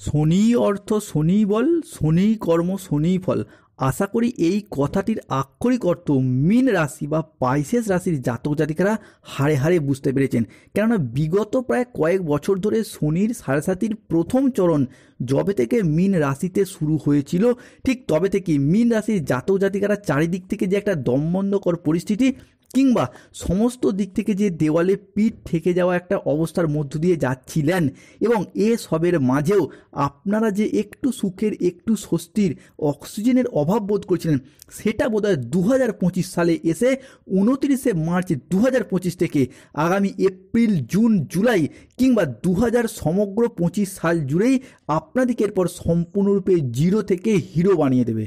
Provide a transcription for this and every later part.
শনি অর্থ শনি বল, শনি কর্ম শনি ফল। আশা করি এই কথাটির আক্ষরিক অর্থ মীন রাশি বা পাইসেস রাশির জাতক জাতিকারা হাড়ে হাড়ে বুঝতে পেরেছেন। কেননা বিগত প্রায় কয়েক বছর ধরে শনির সাড়ে সাতির প্রথম চরণ যবে থেকে মীন রাশিতে শুরু হয়েছিল, ঠিক তবে থেকে মীন রাশির জাতক জাতিকারা চারিদিক থেকে যে একটা দমবন্ধকর পরিস্থিতি কিংবা সমস্ত দিক থেকে যে দেওয়ালে পিঠ ঠেকে যাওয়া একটা অবস্থার মধ্য দিয়ে যাচ্ছিলেন, এবং এ সবের মাঝেও আপনারা যে একটু সুখের, একটু স্বস্তির, অক্সিজেনের অভাব বোধ করছিলেন, সেটা বোধহয় 2025 সালে এসে 29শে মার্চ 2025 থেকে আগামী এপ্রিল, জুন, জুলাই কিংবা 2000 সমগ্র 25 সাল জুড়েই আপনাদেরকে এরপর সম্পূর্ণরূপে জিরো থেকে হিরো বানিয়ে দেবে।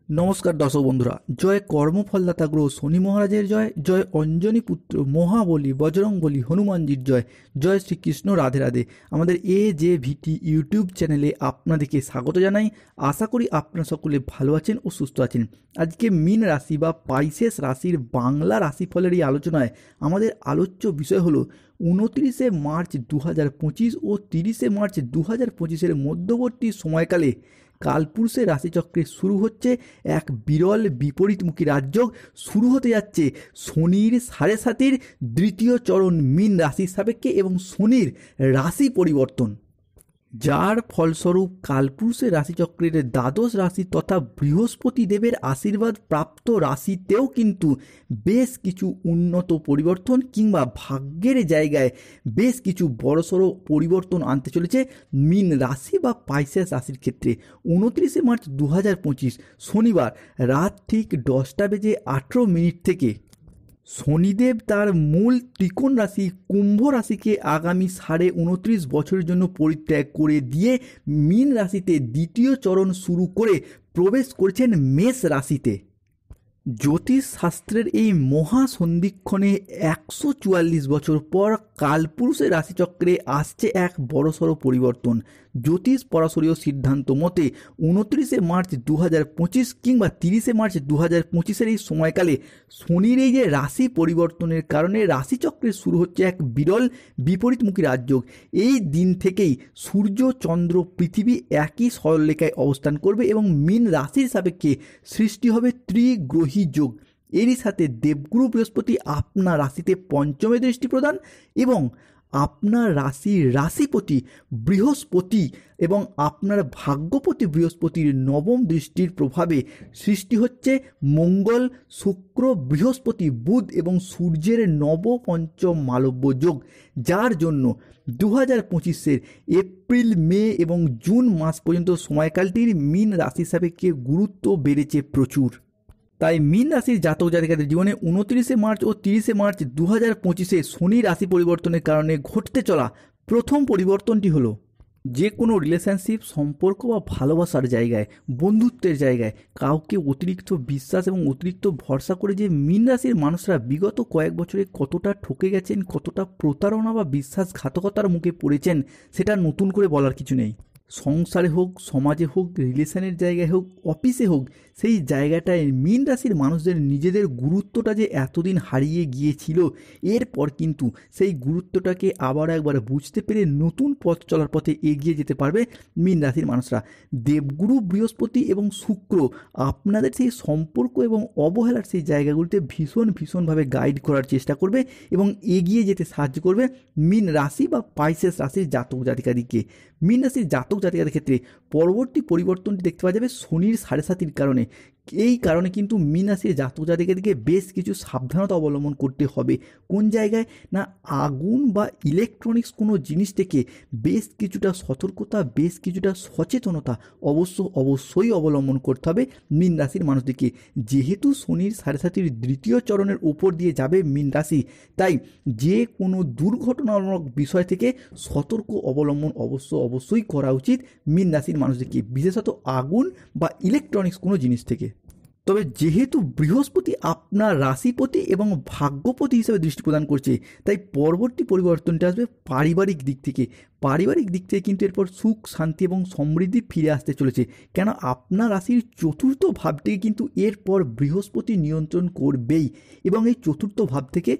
নমস্কার দর্শক বন্ধুরা, জয় কর্মফলদাতা গ্রহ শনি মহারাজের জয়, জয় অঞ্জনী পুত্র মহাবলী বজরংবলী হনুমানজির জয়, জয় শ্রীকৃষ্ণ, রাধে রাধে। আমাদের AJVT ইউটিউব চ্যানেলে আপনাদেরকে স্বাগত জানাই। আশা করি আপনারা সকলে ভালো আছেন ও সুস্থ আছেন। আজকে মীন রাশি বা পাইসেস রাশির বাংলা রাশিফলের এই আলোচনায় আমাদের আলোচ্য বিষয় হলো 29শে মার্চ 2025 ও 30শে মার্চ 2025 মধ্যবর্তী সময়কালে কালপুরুষের রাশিচক্রে শুরু হচ্ছে এক বিরল বিপরীতমুখী রাজযোগ। শুরু হতে যাচ্ছে শনির সাড়ে সাতির দ্বিতীয় চরণ মীন রাশির সাপেক্ষে এবং শনির রাশি পরিবর্তন, যার ফলস্বরূপ কালপুরুষের রাশিচক্রের দ্বাদশ রাশি তথা বৃহস্পতি দেবের আশীর্বাদ প্রাপ্ত রাশিতেও কিন্তু বেশ কিছু উন্নত পরিবর্তন কিংবা ভাগ্যের জায়গায় বেশ কিছু বড়সড় পরিবর্তন আনতে চলেছে মীন রাশি বা পাইসেস রাশির ক্ষেত্রে। 29শে মার্চ 2025 শনিবার রাত ঠিক 10:18 থেকে শনিদেব তার মূল ত্রিকোণ রাশি কুম্ভ রাশিকে আগামী 29.5 বছরের জন্য পরিত্যাগ করে দিয়ে মীন রাশিতে দ্বিতীয় চরণ শুরু করে প্রবেশ করেছেন মেষ রাশিতে। জ্যোতিষ শাস্ত্রের এই মহাসন্ধিক্ষণে 144 বছর পর কালপুরুষের রাশিচক্রে আসছে এক বড়সড় পরিবর্তন। জ্যোতিষ পরাশরীয় সিদ্ধান্ত মতে 29শে মার্চ 2025 কিংবা 30শে মার্চ 2025 এই সময়কালে শনির এই যে রাশি পরিবর্তনের কারণে রাশিচক্রে শুরু হচ্ছে এক বিরল বিপরীতমুখী রাজযোগ। এই দিন থেকেই সূর্য, চন্দ্র, পৃথিবী একই সরলরেখায় অবস্থান করবে এবং মীন রাশির সাপেক্ষে সৃষ্টি হবে ত্রিগ্রহী যোগ। এরই সাথে দেবগুরু বৃহস্পতি আপনার রাশিতে পঞ্চমে দৃষ্টি প্রদান এবং আপনার রাশিপতি বৃহস্পতি এবং আপনার ভাগ্যপতি বৃহস্পতির নবম দৃষ্টির প্রভাবে সৃষ্টি হচ্ছে মঙ্গল, শুক্র, বৃহস্পতি, বুধ এবং সূর্যের নবপঞ্চম মালব্য যোগ, যার জন্য 2025 এপ্রিল, মে এবং জুন মাস পর্যন্ত সময়কালটির মীন রাশি সাপেক্ষে গুরুত্ব বেড়েছে প্রচুর। তাই মীন রাশির জাতক জাতিকাদের জীবনে 29শে মার্চ ও 30শে মার্চ 2025 শনি রাশি পরিবর্তনের কারণে ঘটতে চলা প্রথম পরিবর্তনটি হলো যে কোনো রিলেশনশিপ, সম্পর্ক বা ভালোবাসার জায়গায়, বন্ধুত্বের জায়গায় কাউকে অতিরিক্ত বিশ্বাস এবং অতিরিক্ত ভরসা করে যে মীন রাশির মানুষরা বিগত কয়েক বছরে কতটা ঠকে গেছেন, কতটা প্রতারণা বা বিশ্বাসঘাতকতার মুখে পড়েছেন, সেটা নতুন করে বলার কিছু নেই। সংসারে হোক, সমাজে হোক, রিলেশনের জায়গায় হোক, অফিসে হোক, সেই জায়গাটায় মীন রাশির মানুষদের নিজেদের গুরুত্বটা যে এতদিন হারিয়ে গিয়েছিল, এরপর কিন্তু সেই গুরুত্বটাকে আবার একবার বুঝতে পেরে নতুন পথ চলার পথে এগিয়ে যেতে পারবে মীন রাশির মানুষরা। দেবগুরু বৃহস্পতি এবং শুক্র আপনাদের সেই সম্পর্ক এবং অবহেলার সেই জায়গাগুলিতে ভীষণভাবে গাইড করার চেষ্টা করবে এবং এগিয়ে যেতে সাহায্য করবে মীন রাশি বা পাইসেস রাশির জাতক জাতিকাদিকে। মীন রাশির জাতক জাতিকাদের ক্ষেত্রে পরবর্তী পরিবর্তনটি দেখতে পাওয়া যাবে শনির সাড়ে সাতির কারণে। এই কারণে কিন্তু মীন রাশির জাতক জাতিকাদেরকে বেশ কিছু সাবধানতা অবলম্বন করতে হবে। কোন জায়গায় না, আগুন বা ইলেকট্রনিক্স কোনো জিনিস থেকে বেশ কিছুটা সতর্কতা, বেশ কিছুটা সচেতনতা অবশ্যই অবলম্বন করতে হবে মীন রাশির মানুষদেরকে। যেহেতু শনির সাড়ে সাতির দ্বিতীয় চরণের উপর দিয়ে যাবে মীন রাশি, তাই যে কোনো দুর্ঘটনামূলক বিষয় থেকে সতর্ক অবলম্বন অবশ্যই করা উচিত মীন রাশির মানুষদেরকে, বিশেষত আগুন বা ইলেকট্রনিক্স কোনো জিনিস থেকে। তবে যেহেতু বৃহস্পতি আপনার রাশিপতি এবং ভাগ্যপতি হিসেবে দৃষ্টি প্রদান করছে, তাই পরবর্তী পরিবর্তনটা আসবে পারিবারিক দিক থেকে। পারিবারিক দিক থেকে কিন্তু এরপর সুখ শান্তি এবং সমৃদ্ধি ফিরে আসতে চলেছে, কেন আপনার রাশির চতুর্থ ভাবটিকে কিন্তু এরপর বৃহস্পতি নিয়ন্ত্রণ করবেই, এবং এই চতুর্থ ভাব থেকে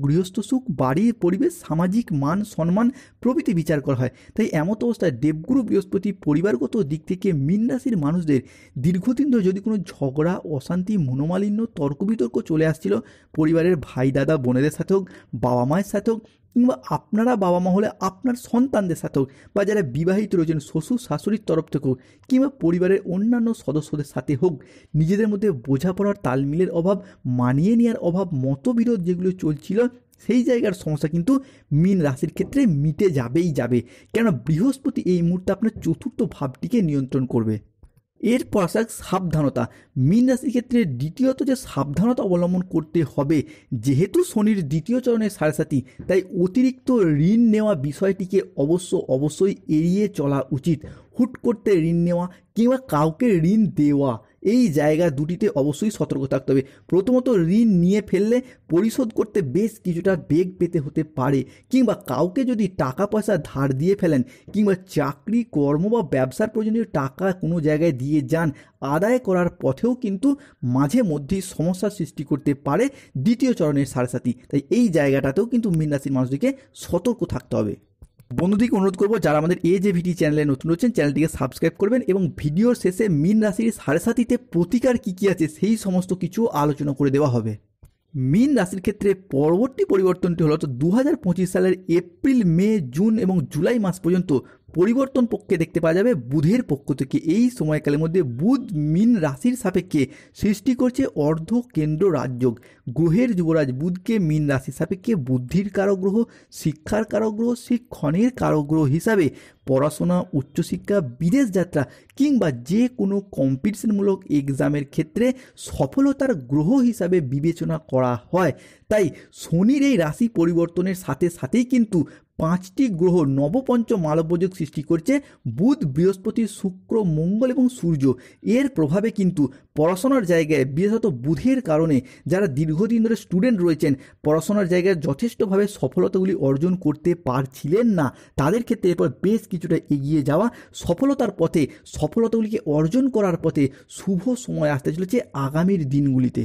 গৃহস্থ সুখ, বাড়ির পরিবেশ, সামাজিক মান সম্মান প্রভৃতি বিচার করা হয়। তাই এমত অবস্থায় দেবগুরু বৃহস্পতি পরিবারগত দিক থেকে মীন রাশির মানুষদের দীর্ঘদিন ধরে যদি কোনো ঝগড়া, অশান্তি, মনোমালিন্য, তর্ক বিতর্ক চলে আসছিল, পরিবারের ভাই দাদা বোনেদের সাথে হোক, বাবা মায়ের সাথে হোক, কিংবা আপনারা বাবা মা হলে আপনার সন্তানদের সাথে হোক, বা যারা বিবাহিত রয়েছেন শ্বশুর শাশুড়ির তরফ থেকে হোক, কিংবা পরিবারের অন্যান্য সদস্যদের সাথে হোক, নিজেদের মধ্যে বোঝাপড়ার তালমিলের অভাব, মানিয়ে নেওয়ার অভাব, মতবিরোধ যেগুলো চলছিল, সেই জায়গার সমস্যা কিন্তু মীন রাশির ক্ষেত্রে মিটে যাবে, কেন বৃহস্পতি এই মুহূর্তে আপনার চতুর্থ ভাবটিকে নিয়ন্ত্রণ করবে। এরপর আসা সাবধানতা। মীন রাশির ক্ষেত্রে দ্বিতীয়ত যে সাবধানতা অবলম্বন করতে হবে, যেহেতু শনির দ্বিতীয় চরণের সাড়ে তাই অতিরিক্ত ঋণ নেওয়া বিষয়টিকে অবশ্যই এড়িয়ে চলা উচিত। হুট করতে ঋণ নেওয়া কিংবা কাউকে ঋণ দেওয়া, এই জায়গা দুটিতে অবশ্যই সতর্ক থাকতে হবে। প্রথমত, ঋণ নিয়ে ফেললে পরিশোধ করতে বেশ কিছুটা বেগ পেতে হতে পারে, কিংবা কাউকে যদি টাকা পয়সা ধার দিয়ে ফেলেন, কিংবা চাকরি, কর্ম বা ব্যবসার প্রয়োজনীয় টাকা কোনো জায়গায় দিয়ে যান, আদায় করার পথেও কিন্তু মাঝে মধ্যেই সমস্যার সৃষ্টি করতে পারে দ্বিতীয় চরণের সাড়ে। তাই এই জায়গাটাতেও কিন্তু মীন রাশির মানুষদেরকে সতর্ক থাকতে হবে। বন্ধুদেরকে অনুরোধ করবো, যারা আমাদের AJVT চ্যানেলে নতুন রয়েছেন, চ্যানেলটিকে সাবস্ক্রাইব করবেন, এবং ভিডিওর শেষে মীন রাশির সাড়ে প্রতিকার কী আছে সেই সমস্ত কিছু আলোচনা করে দেওয়া হবে। মীন রাশির ক্ষেত্রে পরবর্তী পরিবর্তনটি হলো 2025 সালের এপ্রিল, মে, জুন এবং জুলাই মাস পর্যন্ত পরিবর্তন পক্ষে দেখতে পাওয়া যাবে বুধের পক্ষ থেকে। এই সময়কালের মধ্যে বুধ মীন রাশির সাপেক্ষে সৃষ্টি করছে অর্ধ কেন্দ্র রাজযোগ। গ্রহের যুবরাজ বুধকে মীন রাশির সাপেক্ষে বুদ্ধির কারক গ্রহ, শিক্ষার কারক গ্রহ, শিক্ষণের কারক গ্রহ হিসাবে পড়াশোনা, উচ্চশিক্ষা, বিদেশ যাত্রা কিংবা যে কোনো কম্পিটিশনমূলক এক্সামের ক্ষেত্রে সফলতার গ্রহ হিসাবে বিবেচনা করা হয়। তাই শনির এই রাশি পরিবর্তনের সাথেই কিন্তু 5টি গ্রহ নবপঞ্চম মালব্যযোগ সৃষ্টি করছে বুধ, বৃহস্পতি, শুক্র, মঙ্গল এবং সূর্য। এর প্রভাবে কিন্তু পড়াশোনার জায়গায়, বিশেষত বুধের কারণে যারা দীর্ঘদিন ধরে স্টুডেন্ট রয়েছেন, পড়াশোনার জায়গায় যথেষ্টভাবে সফলতাগুলি অর্জন করতে পারছিলেন না, তাদের ক্ষেত্রে এরপর বেশ কিছুটা এগিয়ে যাওয়া, সফলতার পথে, সফলতাগুলিকে অর্জন করার পথে শুভ সময় আসতে চলেছে আগামীর দিনগুলিতে।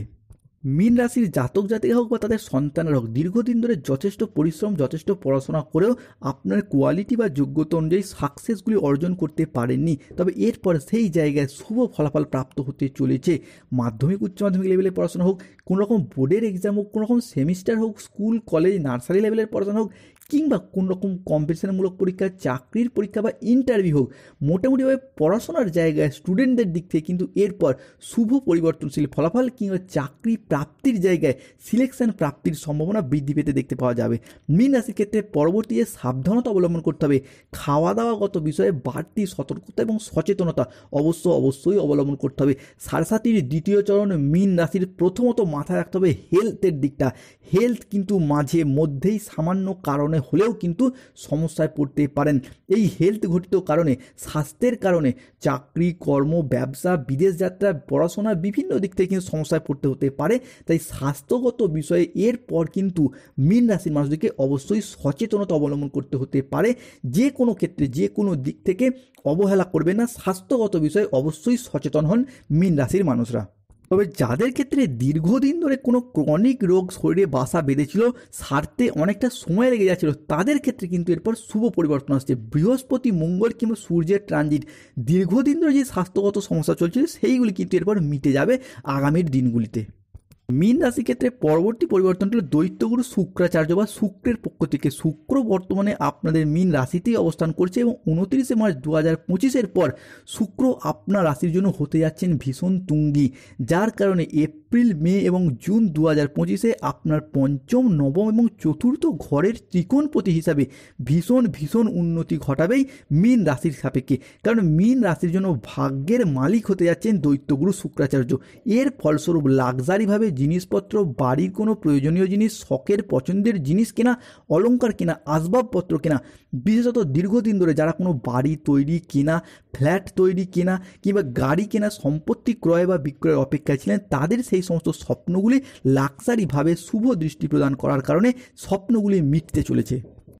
মীন রাশির জাতক জাতিকা হোক বা তাদের সন্তানেরা হোক, দীর্ঘদিন ধরে যথেষ্ট পরিশ্রম, যথেষ্ট পড়াশোনা করেও আপনার কোয়ালিটি বা যোগ্যতা অনুযায়ী সাকসেসগুলি অর্জন করতে পারেননি, তবে এরপর সেই জায়গায় শুভ ফলাফল প্রাপ্ত হতে চলেছে। মাধ্যমিক, উচ্চ মাধ্যমিক লেভেলের পড়াশোনা হোক, কোনো রকম বোর্ডের এক্সাম হোক, কোনো রকম সেমিস্টার হোক, স্কুল কলেজ নার্সারি লেভেলের পড়াশোনা হোক, কিংবা কোনো রকম কম্পিটিশনমূলক পরীক্ষা, চাকরির পরীক্ষা বা ইন্টারভিউ হোক, মোটামুটিভাবে পড়াশোনার জায়গায় স্টুডেন্টদের দিক থেকে কিন্তু এরপর শুভ পরিবর্তনশীল ফলাফল কিংবা চাকরি প্রাপ্তির জায়গায় সিলেকশন প্রাপ্তির সম্ভাবনা বৃদ্ধি পেতে দেখতে পাওয়া যাবে। মীন রাশির ক্ষেত্রে পরবর্তী যে সাবধানতা অবলম্বন করতে হবে, খাওয়া দাওয়াগত বিষয়ে বাড়তি সতর্কতা এবং সচেতনতা অবশ্যই অবলম্বন করতে হবে। সাড়ে দ্বিতীয় চরণ মীন রাশির প্রথমত মাথায় রাখতে হবে হেলথের দিকটা। হেলথ কিন্তু মাঝে মধ্যেই সামান্য কারণে হলেও কিন্তু সমস্যায় পড়তে পারেন। এই হেলথ ঘটিত কারণে, স্বাস্থ্যের কারণে চাকরি, কর্ম, ব্যবসা, বিদেশ যাত্রা, পড়াশোনা বিভিন্ন দিক থেকে কিন্তু সমস্যায় পড়তে হতে পারে। তাই স্বাস্থ্যগত বিষয়ে এরপর কিন্তু মীন রাশির মানুষদেরকে অবশ্যই সচেতনতা অবলম্বন করতে হতে পারে। যে কোনো ক্ষেত্রে, যে কোনো দিক থেকে অবহেলা করবে না, স্বাস্থ্যগত বিষয়ে অবশ্যই সচেতন হন মীন রাশির মানুষরা। তবে যাদের ক্ষেত্রে দীর্ঘদিন ধরে কোনো ক্রনিক রোগ শরীরে বাসা বেঁধেছিল, সারতে অনেকটা সময় লেগে যাচ্ছিল, তাদের ক্ষেত্রে কিন্তু এরপর শুভ পরিবর্তন আসছে। বৃহস্পতি, মঙ্গল কিংবা সূর্যের ট্রানজিট দীর্ঘদিন ধরে যে স্বাস্থ্যগত সমস্যা চলছিল সেইগুলি কিন্তু এরপর মিটে যাবে আগামীর দিনগুলিতে। মীন রাশির ক্ষেত্রে পরবর্তী পরিবর্তনটি হল দৈত্যগুরু শুক্রাচার্য বা শুক্রের পক্ষ থেকে। শুক্র বর্তমানে আপনাদের মীন রাশিতেই অবস্থান করছে এবং 29শে মার্চ 2025-এর পর শুক্র আপনার রাশির জন্য হতে যাচ্ছেন ভীষণ তুঙ্গি, যার কারণে এপ্রিল, মে এবং জুন 2025-এ আপনার পঞ্চম, নবম এবং চতুর্থ ঘরের ত্রিকোণপতি হিসাবে ভীষণ উন্নতি ঘটাবেই মীন রাশির সাপেক্ষে। কারণ মীন রাশির জন্য ভাগ্যের মালিক হতে যাচ্ছেন দৈত্যগুরু শুক্রাচার্য। এর ফলস্বরূপ লাক্সারিভাবে জিনিসপত্র, বাড়ির কোনো প্রয়োজনীয় জিনিস, শখের পছন্দের জিনিস কেনা, অলংকার কেনা, আসবাবপত্র কেনা, বিশেষত দীর্ঘদিন ধরে যারা কোনো বাড়ি তৈরি কেনা, ফ্ল্যাট তৈরি কেনা কিংবা গাড়ি কেনা, সম্পত্তি ক্রয় বা বিক্রয়ের অপেক্ষায় ছিলেন, তাদের সেই সমস্ত স্বপ্নগুলি লাক্সারিভাবে শুভ দৃষ্টি প্রদান করার কারণে স্বপ্নগুলি মিটতে চলেছে।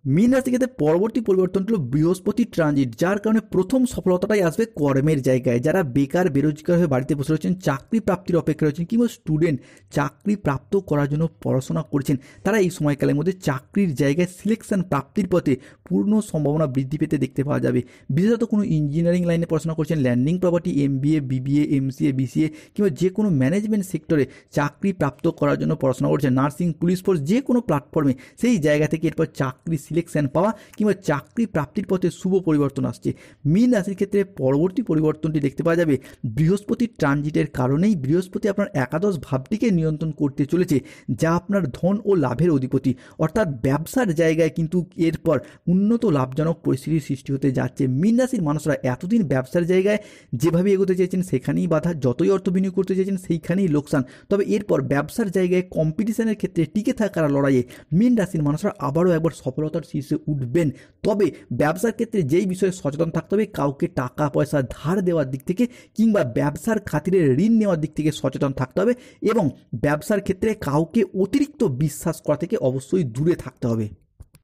মীন রাশির ক্ষেত্রে পরবর্তী পরিবর্তন হলো বৃহস্পতি ট্রানজিট, যার কারণে প্রথম সফলতাটাই আসবে কর্মের জায়গায়। যারা বেকার বেরোজগার হয়ে বাড়িতে বসে রয়েছেন, চাকরি প্রাপ্তির অপেক্ষা রয়েছেন, কিংবা স্টুডেন্ট চাকরি প্রাপ্ত করার জন্য পড়াশোনা করছেন, তারা এই সময়কালের মধ্যে চাকরির জায়গায় সিলেকশন প্রাপ্তির পথে পূর্ণ সম্ভাবনা বৃদ্ধি পেতে দেখতে পাওয়া যাবে। বিশেষত কোনো ইঞ্জিনিয়ারিং লাইনে পড়াশোনা করছেন, landing property, MBA, BBA, MCA, BCA কিংবা যে কোনো ম্যানেজমেন্ট সেক্টরে চাকরি প্রাপ্ত করার জন্য পড়াশোনা করছেন, নার্সিং, পুলিশ ফোর্স, যে কোনো প্ল্যাটফর্মে সেই জায়গা থেকে এরপর চাকরি সিলেকশন পাওয়া কিংবা চাকরি প্রাপ্তির পথে শুভ পরিবর্তন আসছে। মীন রাশির ক্ষেত্রে পরবর্তী পরিবর্তনটি দেখতে পাওয়া যাবে বৃহস্পতির ট্রানজিটের কারণেই। বৃহস্পতি আপনার একাদশ ভাবটিকে নিয়ন্ত্রণ করতে চলেছে, যা আপনার ধন ও লাভের অধিপতি, অর্থাৎ ব্যবসার জায়গায় কিন্তু এরপর উন্নত লাভজনক পরিস্থিতির সৃষ্টি হতে যাচ্ছে। মীন রাশির মানুষরা এতদিন ব্যবসার জায়গায় যেভাবে এগোতে চেয়েছেন সেখানেই বাধা, যতই অর্থ বিনিয়োগ করতে চেয়েছেন সেইখানেই লোকসান। তবে এরপর ব্যবসার জায়গায় কম্পিটিশনের ক্ষেত্রে টিকে থাকার লড়াইয়ে মীন রাশির মানুষরা আবারও একবার সফলতার শীর্ষে উঠবেন। তবে ব্যবসার ক্ষেত্রে যেই বিষয়ে সচেতন থাকতে হবে, কাউকে টাকা পয়সা ধার দেওয়ার দিক থেকে কিংবা ব্যবসার খাতিরে ঋণ নেওয়ার দিক থেকে সচেতন থাকতে হবে, এবং ব্যবসার ক্ষেত্রে কাউকে অতিরিক্ত বিশ্বাস করা থেকে অবশ্যই দূরে থাকতে হবে।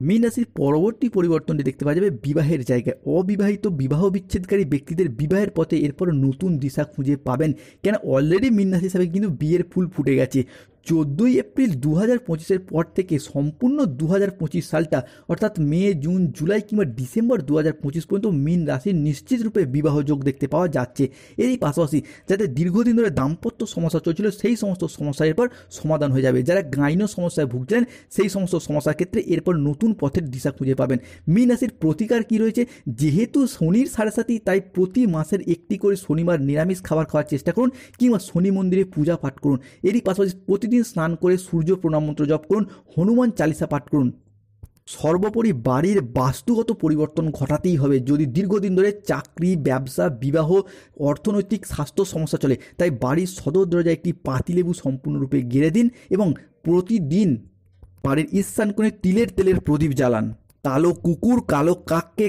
মীন রাশির পরবর্তী পরিবর্তনটি দেখতে পাওয়া যাবে বিবাহের জায়গায়। অবিবাহিত বিবাহ বিচ্ছেদকারী ব্যক্তিদের বিবাহের পথে এরপর নতুন দিশা খুঁজে পাবেন, কেন অলরেডি মীন রাশি হিসাবে কিন্তু বিয়ের ফুল ফুটে গেছে। 14 এপ্রিল 2025-এর পর থেকে সম্পূর্ণ 2025 সালটা, অর্থাৎ মে, জুন, জুলাই কিংবা ডিসেম্বর 2025 পর্যন্ত মীন রাশির নিশ্চিত রূপে বিবাহ যোগ দেখতে পাওয়া যাচ্ছে। এরই পাশাপাশি যাদের দীর্ঘদিন ধরে দাম্পত্য সমস্যা চলছিল, সেই সমস্ত সমস্যার এরপর সমাধান হয়ে যাবে। যারা গাইন সমস্যায় ভুগছিলেন, সেই সমস্ত সমস্যার ক্ষেত্রে এরপর নতুন পথের দিশা খুঁজে পাবেন। মীন রাশির প্রতিকার কী রয়েছে? যেহেতু শনির 7.5, তাই প্রতি মাসের একটি করে শনিবার নিরামিষ খাবার খাওয়ার চেষ্টা করুন, কিংবা শনি মন্দিরে পূজা পাঠ করুন। এরই পাশাপাশি প্রতিদিন স্নান করে সূর্য প্রণাম মন্ত্র জপ করুন, হনুমান চালিসা পাঠ করুন। সর্বোপরি বাড়ির বাস্তুগত পরিবর্তন ঘটাতেই হবে যদি দীর্ঘদিন ধরে চাকরি, ব্যবসা, বিবাহ, অর্থনৈতিক, স্বাস্থ্য সমস্যা চলে। তাই বাড়ির সদর দরজায় একটি পাতিলেবু সম্পূর্ণরূপে গেড়ে দিন এবং প্রতিদিন বাড়ির ঈশান কোণে তিলের তেলের প্রদীপ জ্বালান। কালো কুকুর, কালো কাককে